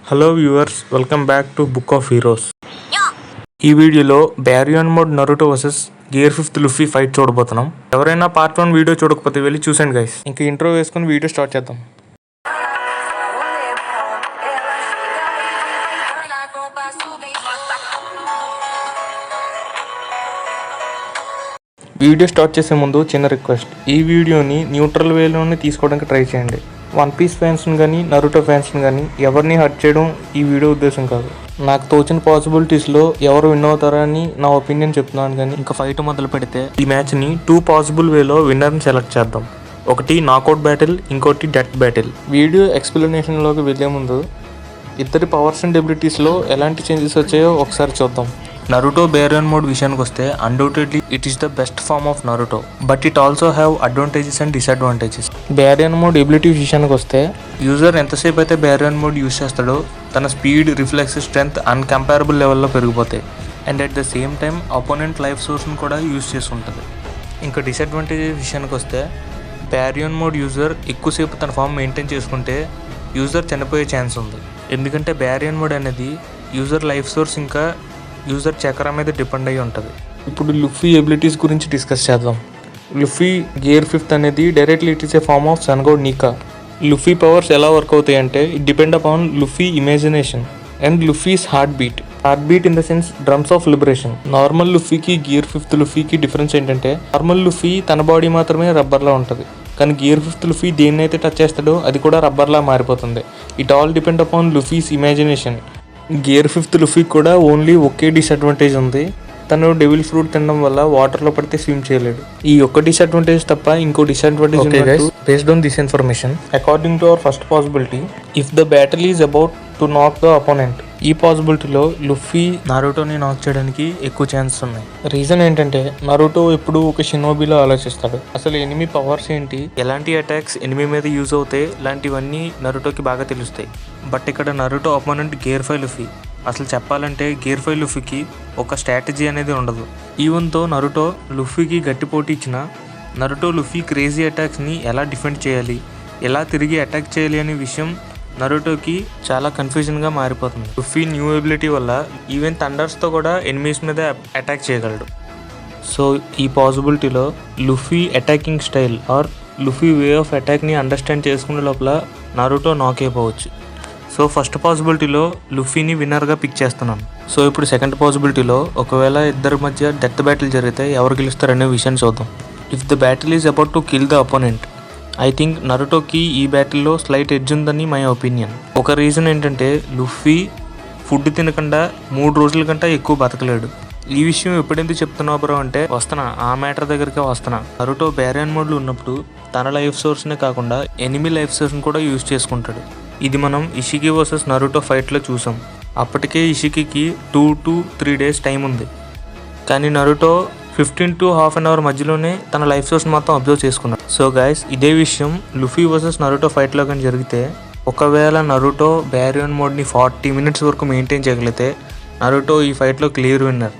Hello viewers, welcome back to Book of Heroes. ఈ వీడియోలో baryon mode Naruto versus gear 5 Luffy fight చూడబోతున్నాం. ఎవరైనా part 1 video చూడకపోతే వెళ్ళి చూసండి గైస్. ఇంకా ఇంట్రో వేసుకుని వీడియో స్టార్ట్ చేద్దాం. వీడియో స్టార్ట్ చేసే ముందు చిన్న రిక్వెస్ట్, ఈ వీడియోని న్యూట్రల్ వేలోనే తీసుకోవడానికి ట్రై చేయండి. వన్ పీస్ ఫ్యాన్స్ని కానీ నరుటో ఫ్యాన్స్ని కానీ ఎవరిని హర్ట్ చేయడం ఈ వీడియో ఉద్దేశం కాదు. నాకు తోచిన పాసిబిలిటీస్లో ఎవరు విన్ అవుతారని నా ఒపీనియన్ చెప్తున్నాను. కానీ ఇంకా ఫైట్ మొదలు పెడితే ఈ మ్యాచ్ని 2 పాసిబుల్ వేలో విన్నర్ని సెలెక్ట్ చేద్దాం. ఒకటి నాకౌట్ బ్యాటిల్, ఇంకోటి డెత్ బ్యాటిల్. వీడియో ఎక్స్ప్లెనేషన్లోకి వెళ్ళే ముందు ఇద్దరి పవర్స్ అండ్ ఎబిలిటీస్లో ఎలాంటి చేంజెస్ వచ్చాయో ఒకసారి చూద్దాం. నరుటో బ్యారియన్ మోడ్ విషయానికి వస్తే undoubtedly it is the best form of Naruto, but it also have advantages and disadvantages. Baryon mode ability విషయానికి వస్తే యూజర్ ఎంతసేపు అయితే బ్యారియన్ మోడ్ యూజ్ చేస్తాడో తన స్పీడ్, రిఫ్లెక్స్, స్ట్రెంగ్త్ అన్కంపేరబుల్ లెవెల్లో పెరిగిపోతాయి. And at the same time opponent life సోర్స్ని కూడా యూజ్ చేసుకుంటుంది. ఇంకా డిసడ్వాంటేజెస్ విషయానికి వస్తే బ్యారియన్ మోడ్ యూజర్ ఎక్కువసేపు తన ఫామ్ మెయింటైన్ చేసుకుంటే యూజర్ చనిపోయే ఛాన్స్ ఉంది. ఎందుకంటే బ్యారియన్ మోడ్ అనేది యూజర్ లైఫ్ సోర్స్ ఇంకా యూజర్ చక్రం మీద డిపెండ్ అయ్యి ఉంటుంది. ఇప్పుడు లుఫీ ఎబిలిటీస్ గురించి డిస్కస్ చేద్దాం. లుఫీ గేర్ 5 అనేది directly it is a form of sun god Nika. Luffy powers ఎలా వర్క్ అవుతాయి అంటే it depend upon Luffy imagination and Luffy's heart beat in the sense drums of liberation. Normal లుఫీకి గేర్ 5 లుఫీకి difference ఏంటంటే normal Luffy తన body మాత్రమే రబ్బర్లా ఉంటుంది, కానీ గేర్ 5 లుఫీ దేన్నైతే టచ్ చేస్తాడో అది కూడా రబ్బర్లా మారిపోతుంది. It all depend upon Luffy's imagination. Gear 5 Luffy కూడా ఓన్లీ ఒకే డిసడ్వాంటేజ్ ఉంది, తను డెవిల్ ఫ్రూట్ తినడం వల్ల వాటర్లో పడితే స్విమ్ చేయలేడు. ఈ ఒక్క డిసడ్వాంటేజ్ తప్ప ఇంకో disadvantage based on this information according to our first possibility, if the battle is about to నాక్ ద అపోనెంట్, ఈ పాసిబిలిటీలో లుఫీ నరుటోని నాక్ చేయడానికి ఎక్కువ ఛాన్సెస్ ఉన్నాయి. రీజన్ ఏంటంటే నరుటో ఎప్పుడు ఒక షినోబిలో ఆలోచిస్తాడు. అసలు ఎనిమి పవర్స్ ఏంటి, ఎలాంటి అటాక్స్ ఎనిమి మీద యూజ్ అవుతాయి, ఇలాంటివన్నీ నరుటోకి బాగా తెలుస్తాయి. బట్ ఇక్కడ నరుటో అపోనెంట్ గేర్ 5 లుఫీ. అసలు చెప్పాలంటే గేర్ 5 లుఫీకి ఒక స్ట్రాటజీ అనేది ఉండదు. ఈవెన్తో నరుటో లుఫీకి గట్టి పోటీ ఇచ్చిన నరుటో లుఫీ క్రేజీ అటాక్స్ని ఎలా డిఫెండ్ చేయాలి, ఎలా తిరిగి అటాక్ చేయాలి అనే విషయం నరుటోకి చాలా కన్ఫ్యూజన్గా మారిపోతుంది. లుఫీ న్యూ ఎబిలిటీ వల్ల ఈవెన్ థండర్స్తో కూడా ఎనిమీస్ మీద అటాక్ చేయగలడు. సో ఈ పాసిబిలిటీలో Luffy attacking style or Luffy way of అటాక్ని అండర్స్టాండ్ చేసుకునే లోపల నరుటో నాక్ అయిపోవచ్చు. సో ఫస్ట్ పాసిబిలిటీలో లుఫీని విన్నర్గా పిక్ చేస్తున్నాను. సో ఇప్పుడు సెకండ్ పాసిబిలిటీలో ఒకవేళ ఇద్దరి మధ్య డెత్ బ్యాటిల్ జరిగితే ఎవరు గెలుస్తారనే విషయాన్ని చూద్దాం. If the battle is about to kill the opponent, I think నరుటోకి ఈ బ్యాటిల్లో స్లైట్ ఎడ్జ్ ఉందని మై ఒపీనియన్. ఒక రీజన్ ఏంటంటే లుఫీ ఫుడ్ తినకుండా 3 రోజుల కంటే ఎక్కువ బతకలేడు. ఈ విషయం ఎప్పుడెందుకు చెప్తున్నావు బ్రో అంటే ఆ మ్యాటర్ దగ్గరికి వస్తున్నా. నరుటో బ్యారియన్ మోడ్లో ఉన్నప్పుడు తన లైఫ్ సోర్స్నే కాకుండా ఎనిమి లైఫ్ సోర్స్ని కూడా యూజ్ చేసుకుంటాడు. ఇది మనం ఇషికి వర్సెస్ నరుటో ఫైట్లో చూసాం. అప్పటికే ఇషికి 2 to 3 days టైం ఉంది, కానీ నరుటో 15 to ½ an hour మధ్యలోనే తన లైఫ్ సోర్స్ మొత్తం అబ్జర్వ్ చేసుకున్నాడు. సో గైస్, ఇదే విషయం లుఫీ వర్సెస్ నరుటో ఫైట్లో కానీ జరిగితే, ఒకవేళ నరుటో బ్యారియన్ మోడ్ని 40 minutes వరకు మెయింటైన్ చేయగలిగితే నరుటో ఈ ఫైట్లో క్లియర్ విన్నర్.